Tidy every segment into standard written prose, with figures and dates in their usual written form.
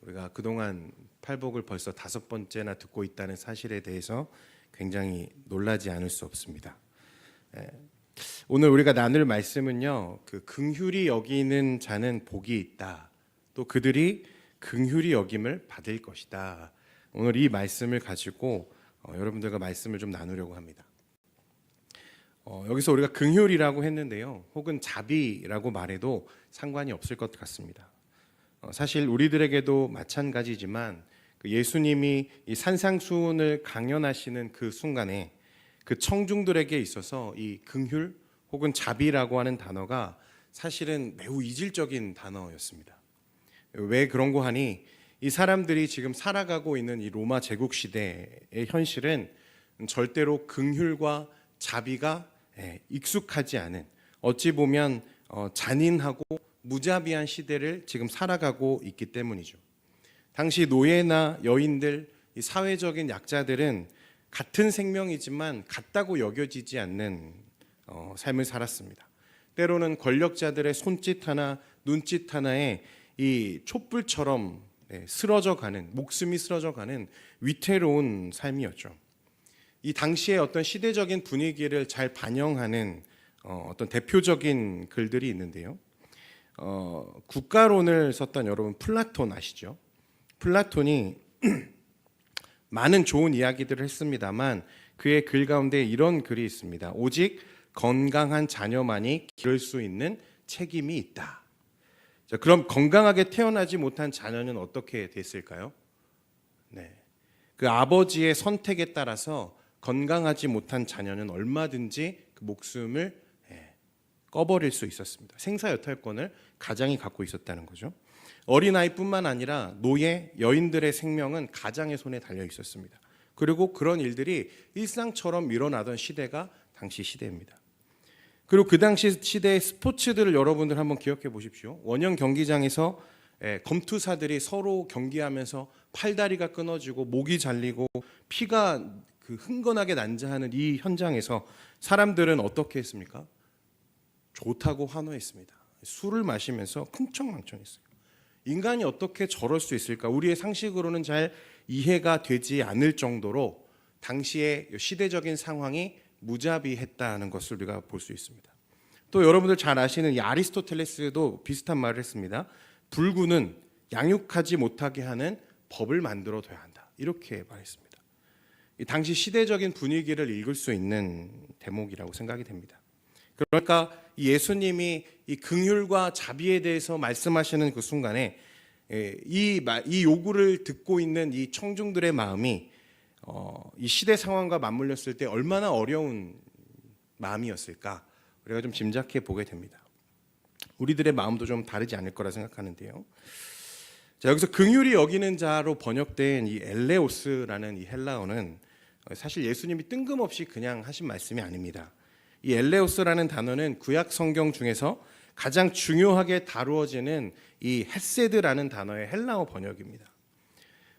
우리가 그동안 팔복을 벌써 5번째나 듣고 있다는 사실에 대해서 굉장히 놀라지 않을 수 없습니다. 오늘 우리가 나눌 말씀은요, 그 긍휼히 여기는 자는 복이 있다. 또 그들이 긍휼히 여김을 받을 것이다. 오늘 이 말씀을 가지고 여러분들과 말씀을 좀 나누려고 합니다. 여기서 우리가 긍휼이라고 했는데요, 혹은 자비라고 말해도 상관이 없을 것 같습니다. 사실 우리들에게도 마찬가지지만 예수님이 이 산상수훈을 강연하시는 그 순간에 그 청중들에게 있어서 이 긍휼 혹은 자비라고 하는 단어가 사실은 매우 이질적인 단어였습니다. 왜 그런고 하니 이 사람들이 지금 살아가고 있는 이 로마 제국 시대의 현실은 절대로 긍휼과 자비가 익숙하지 않은, 어찌 보면 잔인하고 무자비한 시대를 지금 살아가고 있기 때문이죠. 당시 노예나 여인들, 이 사회적인 약자들은 같은 생명이지만 같다고 여겨지지 않는 삶을 살았습니다. 때로는 권력자들의 손짓 하나, 눈짓 하나에 이 촛불처럼 쓰러져가는, 목숨이 쓰러져가는 위태로운 삶이었죠. 이 당시의 어떤 시대적인 분위기를 잘 반영하는 어떤 대표적인 글들이 있는데요. 국가론을 썼던 여러분 플라톤 아시죠? 플라톤이 많은 좋은 이야기들을 했습니다만 그의 글 가운데 이런 글이 있습니다. 오직 건강한 자녀만이 기를 수 있는 책임이 있다. 자, 그럼 건강하게 태어나지 못한 자녀는 어떻게 됐을까요? 그 아버지의 선택에 따라서 건강하지 못한 자녀는 얼마든지 그 목숨을 꺼버릴 수 있었습니다. 생사여탈권을 가장이 갖고 있었다는 거죠. 어린아이뿐만 아니라 노예, 여인들의 생명은 가장의 손에 달려 있었습니다. 그리고 그런 일들이 일상처럼 일어나던 시대가 당시 시대입니다. 그리고 그 당시 시대의 스포츠들을 여러분들 한번 기억해 보십시오. 원형 경기장에서 검투사들이 서로 경기하면서 팔다리가 끊어지고 목이 잘리고 피가 흥건하게 난자하는 이 현장에서 사람들은 어떻게 했습니까? 좋다고 환호했습니다. 술을 마시면서 흥청망청했어요. 인간이 어떻게 저럴 수 있을까? 우리의 상식으로는 잘 이해가 되지 않을 정도로 당시의 시대적인 상황이 무자비했다는 것을 우리가 볼 수 있습니다. 또 여러분들 잘 아시는 이 아리스토텔레스도 비슷한 말을 했습니다. 불구는 양육하지 못하게 하는 법을 만들어둬야 한다. 이렇게 말했습니다. 이 당시 시대적인 분위기를 읽을 수 있는 대목이라고 생각이 됩니다. 그러니까 예수님이 이 긍휼과 자비에 대해서 말씀하시는 그 순간에 이 요구를 듣고 있는 이 청중들의 마음이 이 시대 상황과 맞물렸을 때 얼마나 어려운 마음이었을까 우리가 좀 짐작해 보게 됩니다. 우리들의 마음도 좀 다르지 않을 거라 생각하는데요. 자, 여기서 긍휼히 여기는 자로 번역된 이 엘레오스라는 이 헬라어는 사실 예수님이 뜬금없이 그냥 하신 말씀이 아닙니다. 이 엘레오스라는 단어는 구약 성경 중에서 가장 중요하게 다루어지는 이 헤세드라는 단어의 헬라어 번역입니다.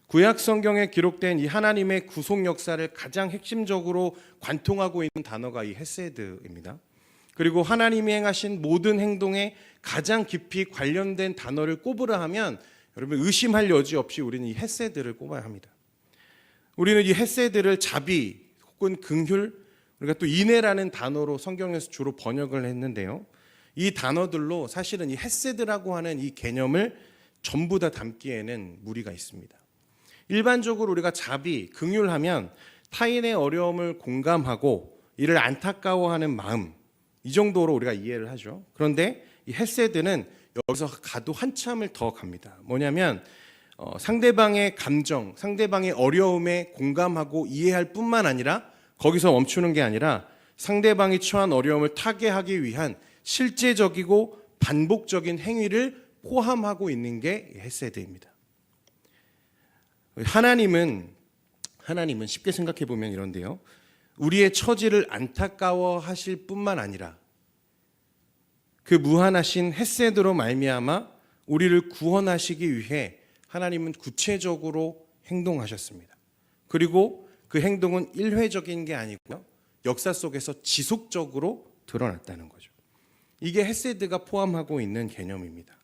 구약 성경에 기록된 이 하나님의 구속 역사를 가장 핵심적으로 관통하고 있는 단어가 이 헤세드입니다. 그리고 하나님이 행하신 모든 행동에 가장 깊이 관련된 단어를 꼽으라 하면 여러분 의심할 여지 없이 우리는 이 헤세드를 꼽아야 합니다. 우리는 이 헤세드를 자비 혹은 긍휼, 우리가 또 인애라는 단어로 성경에서 주로 번역을 했는데요. 이 단어들로 사실은 이 헤세드라고 하는 이 개념을 전부 다 담기에는 무리가 있습니다. 일반적으로 우리가 자비, 긍휼하면 타인의 어려움을 공감하고 이를 안타까워하는 마음, 이 정도로 우리가 이해를 하죠. 그런데 이 헤세드는 여기서 가도 한참을 더 갑니다. 뭐냐면 상대방의 감정, 상대방의 어려움에 공감하고 이해할 뿐만 아니라 거기서 멈추는 게 아니라 상대방이 처한 어려움을 타개하기 위한 실제적이고 반복적인 행위를 포함하고 있는 게 헤세드입니다. 하나님은 쉽게 생각해 보면 이런데요. 우리의 처지를 안타까워 하실 뿐만 아니라 그 무한하신 헤세드로 말미암아 우리를 구원하시기 위해 하나님은 구체적으로 행동하셨습니다. 그리고 그 행동은 일회적인 게 아니고요. 역사 속에서 지속적으로 드러났다는 거죠. 이게 헤세드가 포함하고 있는 개념입니다.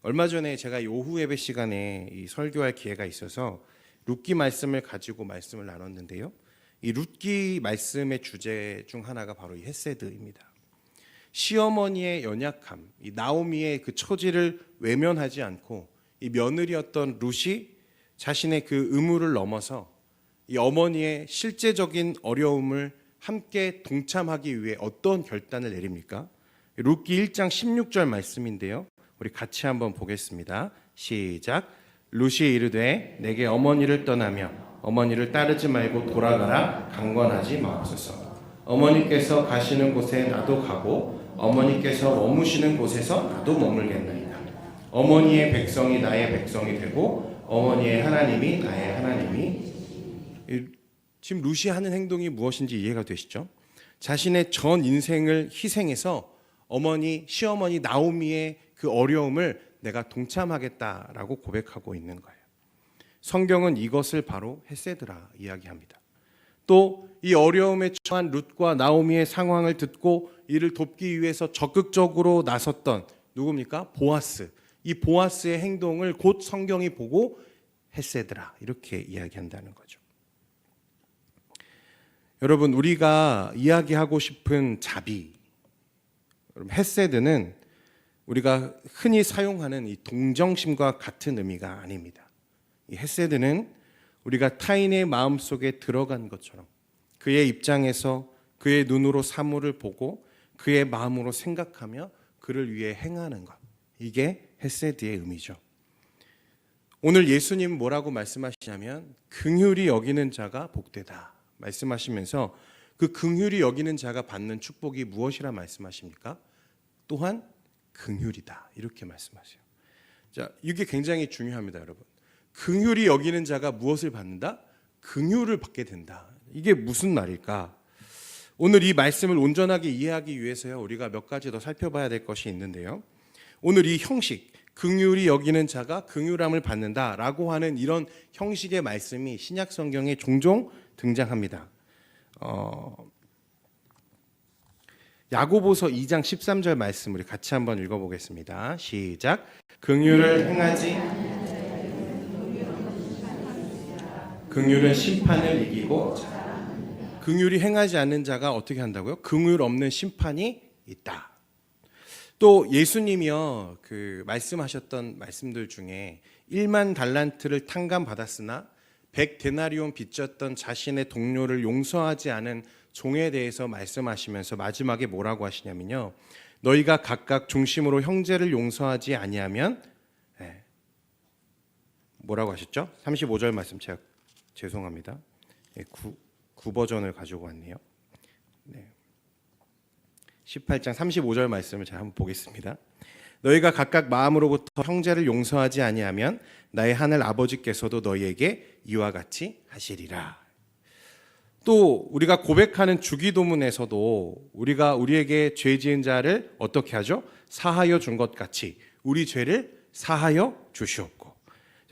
얼마 전에 제가 이 오후 예배 시간에 이 설교할 기회가 있어서 룻기 말씀을 가지고 말씀을 나눴는데요. 이 룻기 말씀의 주제 중 하나가 바로 이 헤세드입니다. 시어머니의 연약함, 이 나오미의 그 처지를 외면하지 않고 이 며느리였던 룻이 자신의 그 의무를 넘어서 이 어머니의 실제적인 어려움을 함께 동참하기 위해 어떤 결단을 내립니까? 룻기 1장 16절 말씀인데요. 우리 같이 한번 보겠습니다. 시작. 룻이 이르되 내게 어머니를 떠나며 어머니를 따르지 말고 돌아가라 강권하지 마옵소서. 어머니께서 가시는 곳에 나도 가고 어머니께서 머무시는 곳에서 나도 머물겠나이다. 어머니의 백성이 나의 백성이 되고 어머니의 하나님이 나의 하나님이. 지금 룻이 하는 행동이 무엇인지 이해가 되시죠? 자신의 전 인생을 희생해서 시어머니 나오미의 그 어려움을 내가 동참하겠다라고 고백하고 있는 거예요. 성경은 이것을 바로 헤세드라 이야기합니다. 또 이 어려움에 처한 룻과 나오미의 상황을 듣고 이를 돕기 위해서 적극적으로 나섰던 누굽니까? 보아스. 이 보아스의 행동을 곧 성경이 보고 헤세드라 이렇게 이야기한다는 거죠. 여러분, 우리가 이야기하고 싶은 자비, 헤세드는 우리가 흔히 사용하는 이 동정심과 같은 의미가 아닙니다. 이 헤세드는 우리가 타인의 마음속에 들어간 것처럼 그의 입장에서 그의 눈으로 사물을 보고 그의 마음으로 생각하며 그를 위해 행하는 것. 이게 헤세드의 의미죠. 오늘 예수님 뭐라고 말씀하시냐면 긍휼히 여기는 자가 복되다 말씀하시면서 그 긍휼히 여기는 자가 받는 축복이 무엇이라 말씀하십니까? 또한 긍휼이다 이렇게 말씀하세요. 자, 이게 굉장히 중요합니다, 여러분. 긍휼히 여기는 자가 무엇을 받는다? 긍휼을 받게 된다. 이게 무슨 말일까? 오늘 이 말씀을 온전하게 이해하기 위해서요, 우리가 몇 가지 더 살펴봐야 될 것이 있는데요. 오늘 이 형식, 긍휼히 여기는 자가 긍휼함을 받는다라고 하는 이런 형식의 말씀이 신약 성경에 종종 등장합니다. 야고보서 2장 13절 말씀 우리 같이 한번 읽어보겠습니다. 시작. 긍휼을 행하지 긍휼은 심판을 이기고 긍휼이 행하지 않는 자가 어떻게 한다고요? 긍휼 없는 심판이 있다. 또 예수님이요 그 말씀하셨던 말씀들 중에 1만 달란트를 탕감받았으나 100데나리온 빚졌던 자신의 동료를 용서하지 않은 종에 대해서 말씀하시면서 마지막에 뭐라고 하시냐면요. 너희가 각각 중심으로 형제를 용서하지 아니하면 뭐라고 하셨죠? 35절 말씀 제가 죄송합니다. 9버전을 가지고 왔네요. 18장 35절 말씀을 제가 한번 보겠습니다. 너희가 각각 마음으로부터 형제를 용서하지 아니하면 나의 하늘 아버지께서도 너희에게 이와 같이 하시리라. 또 우리가 고백하는 주기도문에서도 우리가 우리에게 죄 지은 자를 어떻게 하죠? 사하여 준 것 같이 우리 죄를 사하여 주시옵고.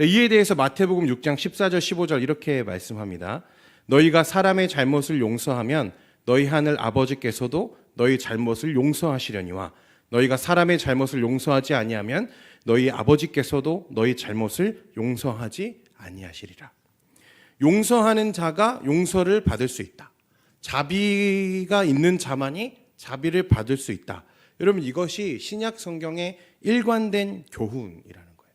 이에 대해서 마태복음 6장 14절 15절 이렇게 말씀합니다. 너희가 사람의 잘못을 용서하면 너희 하늘 아버지께서도 너희 잘못을 용서하시려니와 너희가 사람의 잘못을 용서하지 아니하면 너희 아버지께서도 너희 잘못을 용서하지 아니하시리라. 용서하는 자가 용서를 받을 수 있다. 자비가 있는 자만이 자비를 받을 수 있다. 여러분, 이것이 신약 성경의 일관된 교훈이라는 거예요.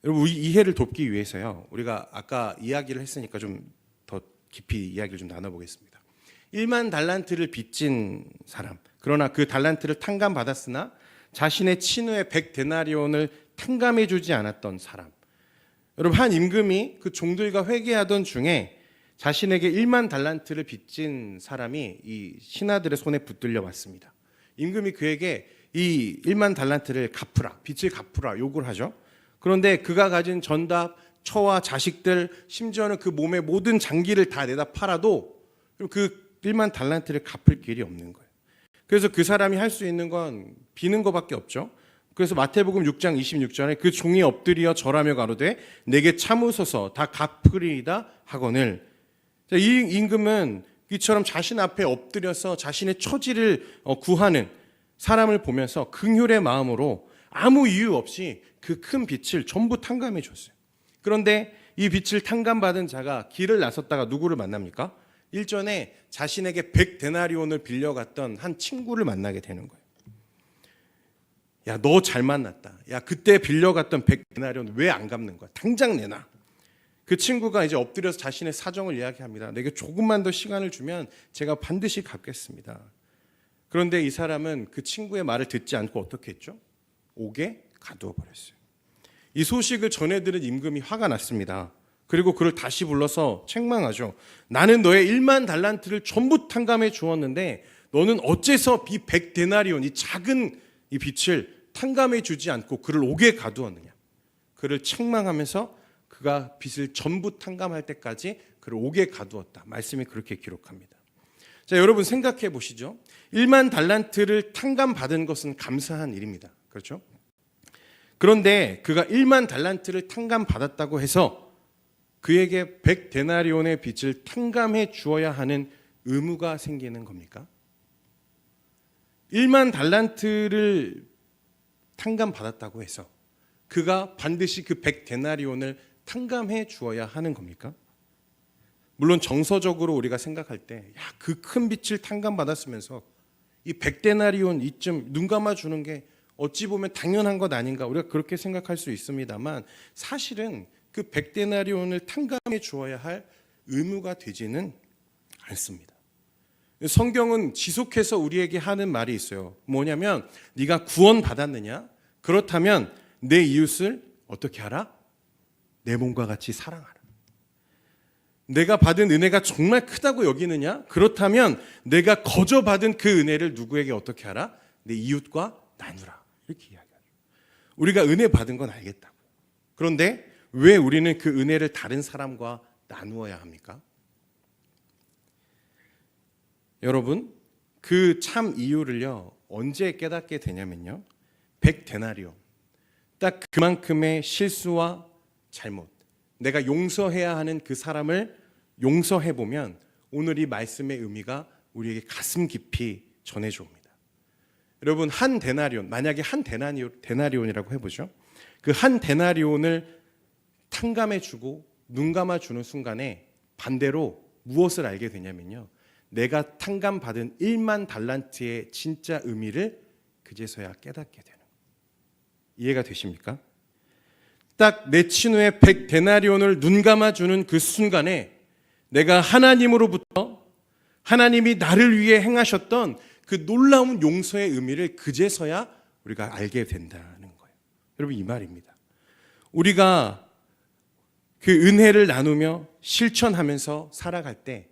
여러분, 우리 이해를 돕기 위해서요, 우리가 아까 이야기를 했으니까 좀 더 깊이 이야기를 좀 나눠보겠습니다. 1만 달란트를 빚진 사람, 그러나 그 달란트를 탕감받았으나 자신의 친후의 100데나리온을 탕감해주지 않았던 사람. 여러분, 한 임금이 그 종들과 회개하던 중에 자신에게 1만 달란트를 빚진 사람이 이 신하들의 손에 붙들려 왔습니다. 임금이 그에게 이 1만 달란트를 갚으라, 빚을 갚으라 요구를 하죠. 그런데 그가 가진 전답, 처와 자식들, 심지어는 그 몸의 모든 장기를 다 내다 팔아도 그 1만 달란트를 갚을 길이 없는 거예요. 그래서 그 사람이 할 수 있는 건 비는 것밖에 없죠. 그래서 마태복음 6장 26절에 그 종이 엎드려 절하며 가로되 내게 참으소서 다 갚으리이다 하거늘. 이 임금은 이처럼 자신 앞에 엎드려서 자신의 처지를 구하는 사람을 보면서 긍휼의 마음으로 아무 이유 없이 그 큰 빛을 전부 탕감해 줬어요. 그런데 이 빛을 탕감받은 자가 길을 나섰다가 누구를 만납니까? 일전에 자신에게 100데나리온을 빌려갔던 한 친구를 만나게 되는 거예요. 야, 너 잘 만났다. 야, 그때 빌려갔던 100데나리온 왜 안 갚는 거야? 당장 내놔. 그 친구가 이제 엎드려서 자신의 사정을 이야기합니다. 내게 조금만 더 시간을 주면 제가 반드시 갚겠습니다. 그런데 이 사람은 그 친구의 말을 듣지 않고 어떻게 했죠? 옥에 가두어 버렸어요. 이 소식을 전해 들은 임금이 화가 났습니다. 그리고 그를 다시 불러서 책망하죠. 나는 너의 1만 달란트를 전부 탕감해 주었는데 너는 어째서 이 100데나리온, 이 작은 이 빛을 탕감해 주지 않고 그를 옥에 가두었느냐. 그를 책망하면서 그가 빚을 전부 탕감할 때까지 그를 옥에 가두었다. 말씀이 그렇게 기록합니다. 자, 여러분 생각해 보시죠. 1만 달란트를 탕감받은 것은 감사한 일입니다. 그렇죠? 그런데 그가 1만 달란트를 탕감받았다고 해서 그에게 100데나리온의 빚을 탕감해 주어야 하는 의무가 생기는 겁니까? 1만 달란트를 탕감받았다고 해서 그가 반드시 그 100데나리온을 탕감해 주어야 하는 겁니까? 물론 정서적으로 우리가 생각할 때, 야, 그 큰 빛을 탕감받았으면서 이 100데나리온 이쯤 눈 감아 주는 게 어찌 보면 당연한 것 아닌가, 우리가 그렇게 생각할 수 있습니다만 사실은 그 100데나리온을 탕감해 주어야 할 의무가 되지는 않습니다. 성경은 지속해서 우리에게 하는 말이 있어요. 뭐냐면 네가 구원받았느냐? 그렇다면 내 이웃을 어떻게 하라? 내 몸과 같이 사랑하라. 내가 받은 은혜가 정말 크다고 여기느냐? 그렇다면 내가 거저 받은 그 은혜를 누구에게 어떻게 하라? 내 이웃과 나누라. 이렇게 이야기하죠. 우리가 은혜 받은 건 알겠다고. 그런데 왜 우리는 그 은혜를 다른 사람과 나누어야 합니까? 여러분, 그 참 이유를요, 언제 깨닫게 되냐면요, 100데나리온, 딱 그만큼의 실수와 잘못, 내가 용서해야 하는 그 사람을 용서해보면 오늘 이 말씀의 의미가 우리에게 가슴 깊이 전해져 옵니다. 여러분, 한 데나리온, 만약에 한 데나리온이라고 해보죠. 그 한 데나리온을 탕감해주고 눈 감아주는 순간에 반대로 무엇을 알게 되냐면요, 내가 탕감받은 1만 달란트의 진짜 의미를 그제서야 깨닫게 되는 거예요. 이해가 되십니까? 딱 내 친구의 100데나리온을 눈 감아주는 그 순간에 내가 하나님으로부터 하나님이 나를 위해 행하셨던 그 놀라운 용서의 의미를 그제서야 우리가 알게 된다는 거예요. 여러분, 이 말입니다. 우리가 그 은혜를 나누며 실천하면서 살아갈 때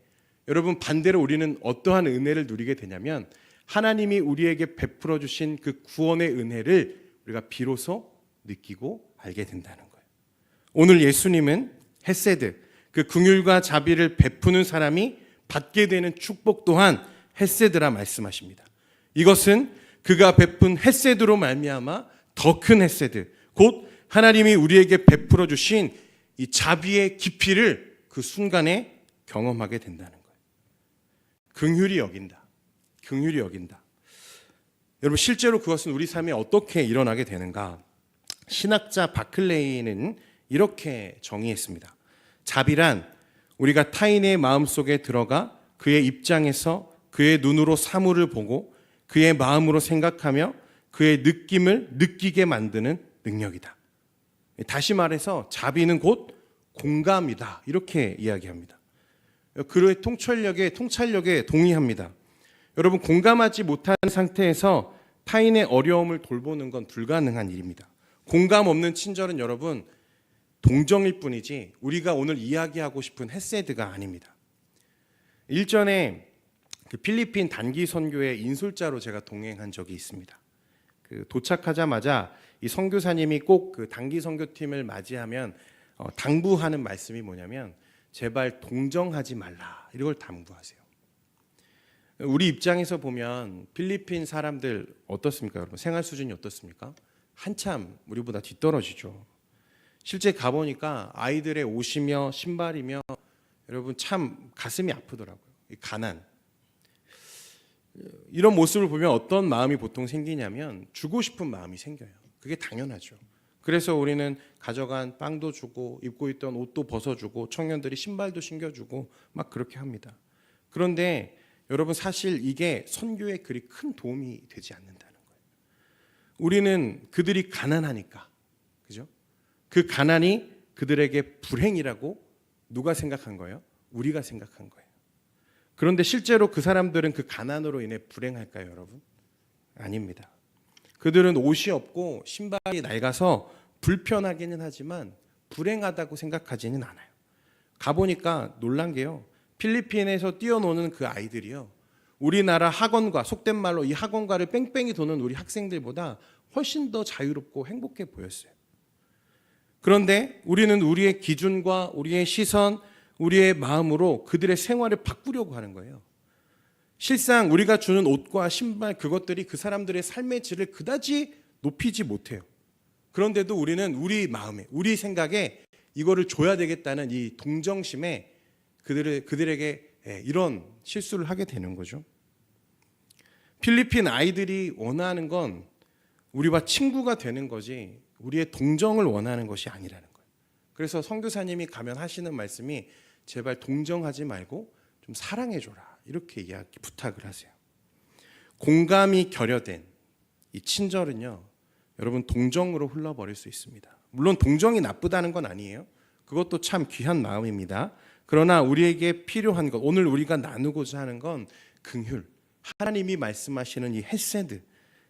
여러분, 반대로 우리는 어떠한 은혜를 누리게 되냐면 하나님이 우리에게 베풀어 주신 그 구원의 은혜를 우리가 비로소 느끼고 알게 된다는 거예요. 오늘 예수님은 헤세드, 그 긍휼과 자비를 베푸는 사람이 받게 되는 축복 또한 헤세드라 말씀하십니다. 이것은 그가 베푼 헤세드로 말미암아 더 큰 헤세드, 곧 하나님이 우리에게 베풀어 주신 이 자비의 깊이를 그 순간에 경험하게 된다는 거예요. 긍휼히 여긴다. 긍휼히 여긴다. 여러분, 실제로 그것은 우리 삶에 어떻게 일어나게 되는가? 신학자 바클레이는 이렇게 정의했습니다. 자비란 우리가 타인의 마음속에 들어가 그의 입장에서 그의 눈으로 사물을 보고 그의 마음으로 생각하며 그의 느낌을 느끼게 만드는 능력이다. 다시 말해서 자비는 곧 공감이다. 이렇게 이야기합니다. 그의 통찰력에 동의합니다. 여러분, 공감하지 못하는 상태에서 타인의 어려움을 돌보는 건 불가능한 일입니다. 공감 없는 친절은 여러분 동정일 뿐이지 우리가 오늘 이야기하고 싶은 헤세드가 아닙니다. 일전에 그 필리핀 단기 선교의 인솔자로 제가 동행한 적이 있습니다. 그 도착하자마자 이 선교사님이 꼭 그 단기 선교팀을 맞이하면 당부하는 말씀이 뭐냐면 제발 동정하지 말라, 이걸 당부하세요. 우리 입장에서 보면 필리핀 사람들 어떻습니까, 여러분? 생활 수준이 어떻습니까? 한참 우리보다 뒤떨어지죠. 실제 가보니까 아이들의 옷이며 신발이며 여러분 참 가슴이 아프더라고요. 이 가난. 이런 모습을 보면 어떤 마음이 보통 생기냐면 주고 싶은 마음이 생겨요. 그게 당연하죠. 그래서 우리는 가져간 빵도 주고 입고 있던 옷도 벗어주고 청년들이 신발도 신겨주고 막 그렇게 합니다. 그런데 여러분 사실 이게 선교에 그리 큰 도움이 되지 않는다는 거예요. 우리는 그들이 가난하니까, 그죠? 그 가난이 그들에게 불행이라고 누가 생각한 거예요? 우리가 생각한 거예요. 그런데 실제로 그 사람들은 그 가난으로 인해 불행할까요, 여러분? 아닙니다. 그들은 옷이 없고 신발이 낡아서 불편하기는 하지만 불행하다고 생각하지는 않아요. 가보니까 놀란 게요. 필리핀에서 뛰어노는 그 아이들이요. 우리나라 학원과, 속된 말로 이 학원과를 뺑뺑이 도는 우리 학생들보다 훨씬 더 자유롭고 행복해 보였어요. 그런데 우리는 우리의 기준과 우리의 시선, 우리의 마음으로 그들의 생활을 바꾸려고 하는 거예요. 실상 우리가 주는 옷과 신발, 그것들이 그 사람들의 삶의 질을 그다지 높이지 못해요. 그런데도 우리는 우리 마음에, 우리 생각에 이거를 줘야 되겠다는 이 동정심에 그들에게 이런 실수를 하게 되는 거죠. 필리핀 아이들이 원하는 건 우리와 친구가 되는 거지 우리의 동정을 원하는 것이 아니라는 거예요. 그래서 선교사님이 가면 하시는 말씀이 제발 동정하지 말고 좀 사랑해줘라, 이렇게 부탁을 하세요. 공감이 결여된 이 친절은요, 여러분 동정으로 흘러버릴 수 있습니다. 물론 동정이 나쁘다는 건 아니에요. 그것도 참 귀한 마음입니다. 그러나 우리에게 필요한 것, 오늘 우리가 나누고자 하는 건 긍휼, 하나님이 말씀하시는 이 헤세드,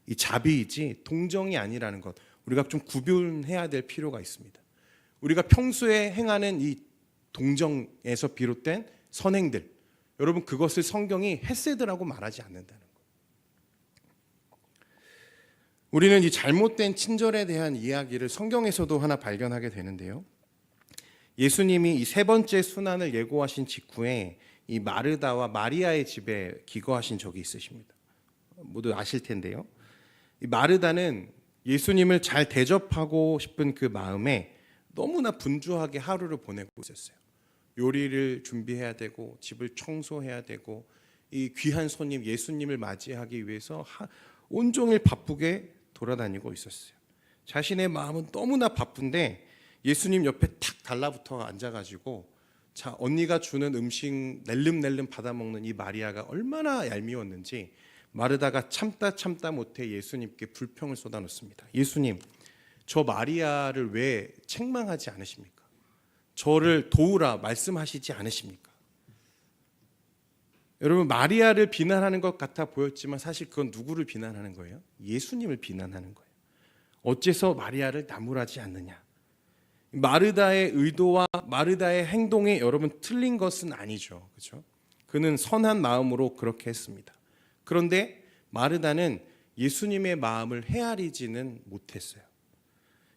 이 자비이지 동정이 아니라는 것, 우리가 좀 구분해야 될 필요가 있습니다. 우리가 평소에 행하는 이 동정에서 비롯된 선행들, 여러분 그것을 성경이 헤세드라고 말하지 않는다는 거예요. 우리는 이 잘못된 친절에 대한 이야기를 성경에서도 하나 발견하게 되는데요. 예수님이 이 세 번째 순환을 예고하신 직후에 이 마르다와 마리아의 집에 기거하신 적이 있으십니다. 모두 아실 텐데요. 이 마르다는 예수님을 잘 대접하고 싶은 그 마음에 너무나 분주하게 하루를 보내고 있었어요. 요리를 준비해야 되고 집을 청소해야 되고 이 귀한 손님 예수님을 맞이하기 위해서 온종일 바쁘게 돌아다니고 있었어요. 자신의 마음은 너무나 바쁜데 예수님 옆에 탁 달라붙어 앉아가지고 자, 언니가 주는 음식 낼름낼름 받아먹는 이 마리아가 얼마나 얄미웠는지 마르다가 참다 못해 예수님께 불평을 쏟아놓습니다. 예수님, 저 마리아를 왜 책망하지 않으십니까? 저를 도우라 말씀하시지 않으십니까? 여러분, 마리아를 비난하는 것 같아 보였지만 사실 그건 누구를 비난하는 거예요? 예수님을 비난하는 거예요. 어째서 마리아를 나무라지 않느냐? 마르다의 의도와 마르다의 행동이 여러분 틀린 것은 아니죠. 그렇죠? 그는 선한 마음으로 그렇게 했습니다. 그런데 마르다는 예수님의 마음을 헤아리지는 못했어요.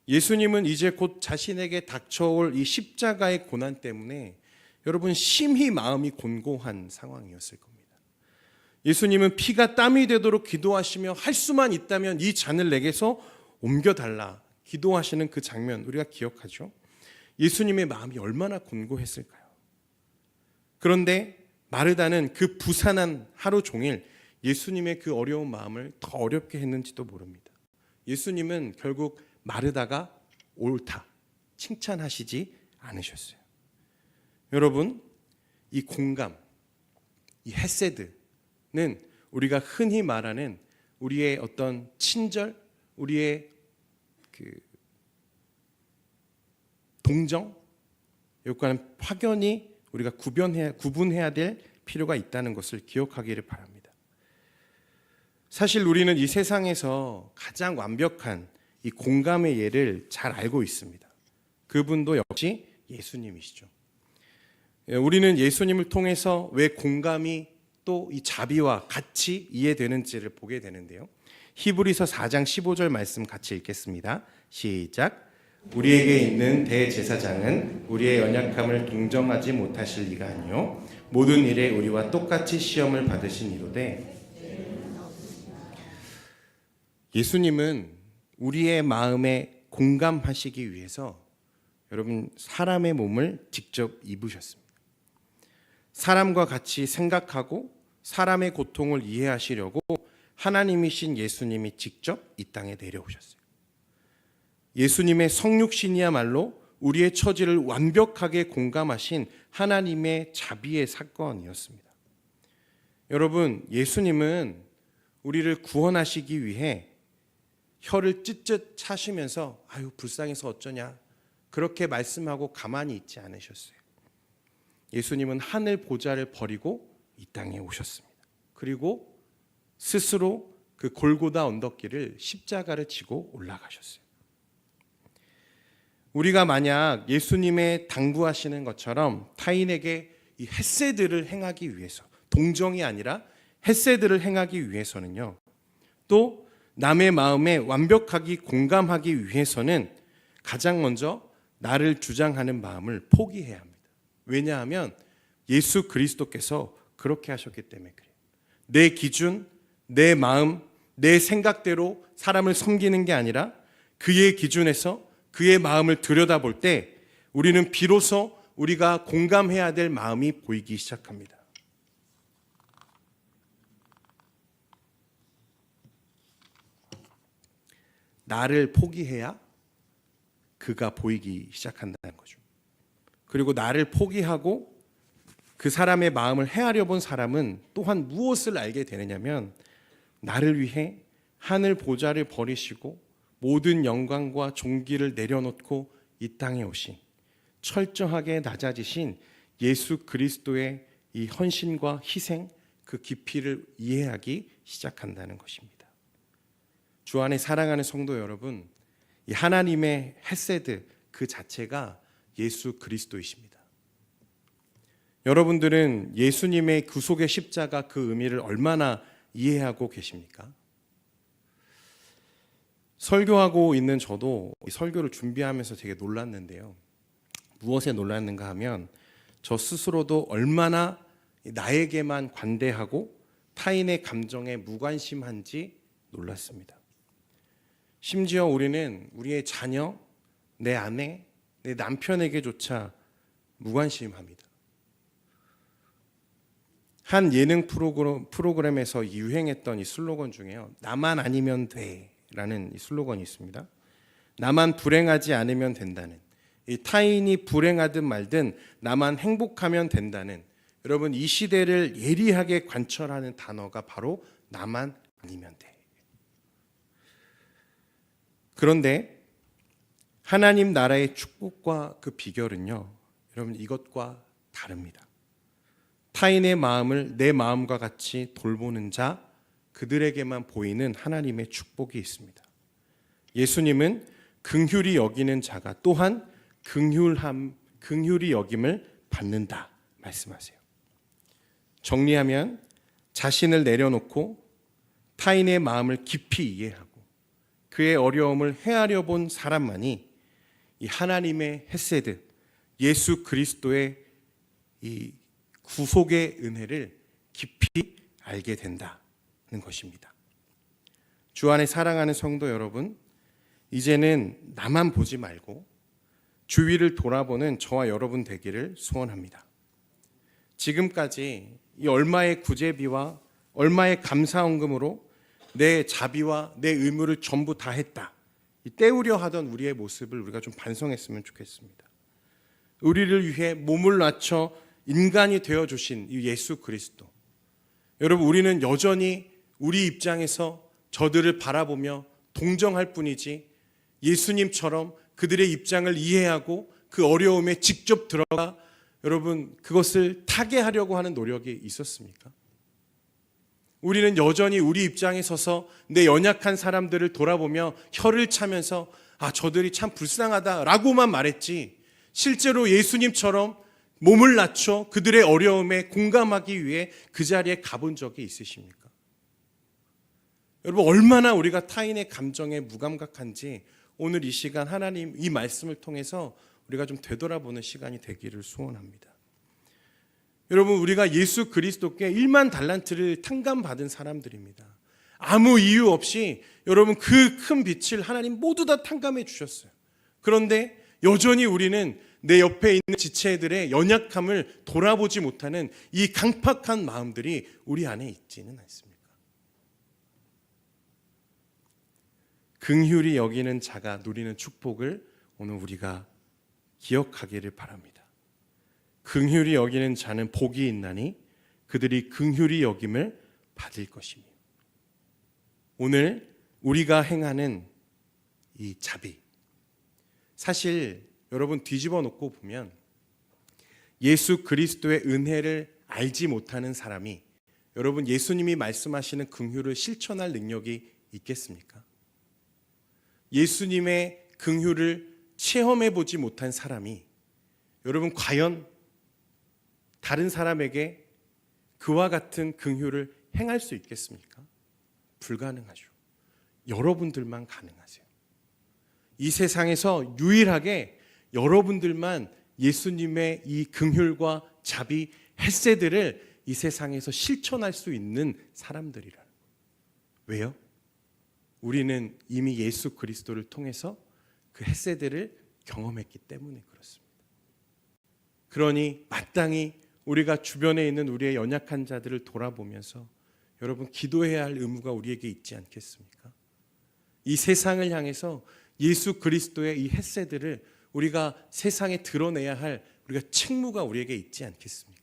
예수님은 이제 곧 자신에게 닥쳐올 이 십자가의 고난 때문에 여러분 심히 마음이 곤고한 상황이었을 겁니다. 예수님은 피가 땀이 되도록 기도하시며 할 수만 있다면 이 잔을 내게서 옮겨달라 기도하시는 그 장면 우리가 기억하죠. 예수님의 마음이 얼마나 곤고했을까요? 그런데 마르다는 그 부산한 하루 종일 예수님의 그 어려운 마음을 더 어렵게 했는지도 모릅니다. 예수님은 결국 마르다가 옳다 칭찬하시지 않으셨어요. 여러분, 이 공감, 이 헤세드는 우리가 흔히 말하는 우리의 어떤 친절, 우리의 그 동정, 이것과는 확연히 우리가 구분해야 될 필요가 있다는 것을 기억하기를 바랍니다. 사실 우리는 이 세상에서 가장 완벽한 이 공감의 예를 잘 알고 있습니다. 그분도 역시 예수님이시죠. 우리는 예수님을 통해서 왜 공감이 또 이 자비와 같이 이해되는지를 보게 되는데요. 히브리서 4장 15절 말씀 같이 읽겠습니다. 시작. 우리에게 있는 대제사장은 우리의 연약함을 동정하지 못하실 이가 아니요 모든 일에 우리와 똑같이 시험을 받으신 이로되. 예수님은 우리의 마음에 공감하시기 위해서 여러분 사람의 몸을 직접 입으셨습니다. 사람과 같이 생각하고 사람의 고통을 이해하시려고 하나님이신 예수님이 직접 이 땅에 내려오셨어요. 예수님의 성육신이야말로 우리의 처지를 완벽하게 공감하신 하나님의 자비의 사건이었습니다. 여러분, 예수님은 우리를 구원하시기 위해 혀를 찢찢 차시면서 아유 불쌍해서 어쩌냐 그렇게 말씀하고 가만히 있지 않으셨어요. 예수님은 하늘 보좌를 버리고 이 땅에 오셨습니다. 그리고 스스로 그 골고다 언덕길을 십자가를 지고 올라가셨어요. 우리가 만약 예수님의 당부하시는 것처럼 타인에게 이 헤세드를 행하기 위해서, 동정이 아니라 헤세드를 행하기 위해서는요, 또 남의 마음에 완벽하게 공감하기 위해서는 가장 먼저 나를 주장하는 마음을 포기해야 합니다. 왜냐하면 예수 그리스도께서 그렇게 하셨기 때문에 그래요. 내 기준, 내 마음, 내 생각대로 사람을 섬기는 게 아니라 그의 기준에서 그의 마음을 들여다볼 때 우리는 비로소 우리가 공감해야 될 마음이 보이기 시작합니다. 나를 포기해야 그가 보이기 시작한다는 거죠. 그리고 나를 포기하고 그 사람의 마음을 헤아려 본 사람은 또한 무엇을 알게 되느냐면 나를 위해 하늘 보좌를 버리시고 모든 영광과 존귀를 내려놓고 이 땅에 오신 철저하게 낮아지신 예수 그리스도의 이 헌신과 희생, 그 깊이를 이해하기 시작한다는 것입니다. 주 안에 사랑하는 성도 여러분, 이 하나님의 헤세드 그 자체가 예수 그리스도이십니다. 여러분들은 예수님의 구속의 십자가 그 의미를 얼마나 이해하고 계십니까? 설교하고 있는 저도 이 설교를 준비하면서 되게 놀랐는데요. 무엇에 놀랐는가 하면 저 스스로도 얼마나 나에게만 관대하고 타인의 감정에 무관심한지 놀랐습니다. 심지어 우리는 우리의 자녀, 내 아내, 내 남편에게조차 무관심합니다. 한 예능 프로그램에서 유행했던 이 슬로건 중에요. 나만 아니면 돼 라는 이 슬로건이 있습니다. 나만 불행하지 않으면 된다는, 이 타인이 불행하든 말든 나만 행복하면 된다는, 여러분 이 시대를 예리하게 관철하는 단어가 바로 나만 아니면 돼. 그런데 하나님 나라의 축복과 그 비결은요, 여러분 이것과 다릅니다. 타인의 마음을 내 마음과 같이 돌보는 자, 그들에게만 보이는 하나님의 축복이 있습니다. 예수님은 긍휼히 여기는 자가 또한 긍휼히 여김을 받는다 말씀하세요. 정리하면 자신을 내려놓고 타인의 마음을 깊이 이해하고 그의 어려움을 헤아려 본 사람만이 이 하나님의 헤세드, 예수 그리스도의 이 구속의 은혜를 깊이 알게 된다는 것입니다. 주 안에 사랑하는 성도 여러분, 이제는 나만 보지 말고 주위를 돌아보는 저와 여러분 되기를 소원합니다. 지금까지 이 얼마의 구제비와 얼마의 감사헌금으로 내 자비와 내 의무를 전부 다 했다, 이 때우려 하던 우리의 모습을 우리가 좀 반성했으면 좋겠습니다. 우리를 위해 몸을 낮춰 인간이 되어주신 이 예수 그리스도, 여러분 우리는 여전히 우리 입장에서 저들을 바라보며 동정할 뿐이지 예수님처럼 그들의 입장을 이해하고 그 어려움에 직접 들어가 여러분 그것을 타개하려고 하는 노력이 있었습니까? 우리는 여전히 우리 입장에 서서 내 연약한 사람들을 돌아보며 혀를 차면서 아 저들이 참 불쌍하다라고만 말했지, 실제로 예수님처럼 몸을 낮춰 그들의 어려움에 공감하기 위해 그 자리에 가본 적이 있으십니까? 여러분 얼마나 우리가 타인의 감정에 무감각한지 오늘 이 시간 하나님 이 말씀을 통해서 우리가 좀 되돌아보는 시간이 되기를 소원합니다. 여러분 우리가 예수 그리스도께 1만 달란트를 탕감받은 사람들입니다. 아무 이유 없이 여러분 그 큰 빛을 하나님 모두 다 탕감해 주셨어요. 그런데 여전히 우리는 내 옆에 있는 지체들의 연약함을 돌아보지 못하는 이 강팍한 마음들이 우리 안에 있지는 않습니까? 긍휼히 여기는 자가 누리는 축복을 오늘 우리가 기억하기를 바랍니다. 긍휼히 여기는 자는 복이 있나니 그들이 긍휼히 여김을 받을 것이며. 오늘 우리가 행하는 이 자비, 사실 여러분 뒤집어 놓고 보면 예수 그리스도의 은혜를 알지 못하는 사람이 여러분 예수님이 말씀하시는 긍휼을 실천할 능력이 있겠습니까? 예수님의 긍휼을 체험해 보지 못한 사람이 여러분 과연 다른 사람에게 그와 같은 긍휼을 행할 수 있겠습니까? 불가능하죠. 여러분들만 가능하세요. 이 세상에서 유일하게 여러분들만 예수님의 이 긍휼과 자비, 헤세드를 이 세상에서 실천할 수 있는 사람들이라는 거예요. 왜요? 우리는 이미 예수 그리스도를 통해서 그 헤세드를 경험했기 때문에 그렇습니다. 그러니 마땅히 우리가 주변에 있는 우리의 연약한 자들을 돌아보면서 여러분 기도해야 할 의무가 우리에게 있지 않겠습니까? 이 세상을 향해서 예수 그리스도의 이 헤세드를 우리가 세상에 드러내야 할 우리가 책무가 우리에게 있지 않겠습니까?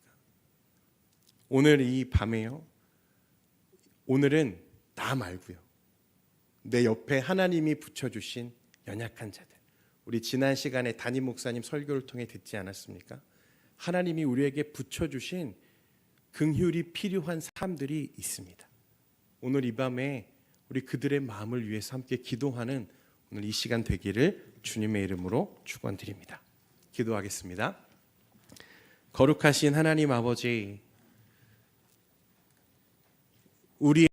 오늘 이 밤에요. 오늘은 나 말고요. 내 옆에 하나님이 붙여주신 연약한 자들. 우리 지난 시간에 담임 목사님 설교를 통해 듣지 않았습니까? 하나님이 우리에게 붙여주신 긍휼이 필요한 사람들이 있습니다. 오늘 이 밤에 우리 그들의 마음을 위해서 함께 기도하는 오늘 이 시간 되기를 주님의 이름으로 축원드립니다. 기도하겠습니다. 거룩하신 하나님 아버지, 우리의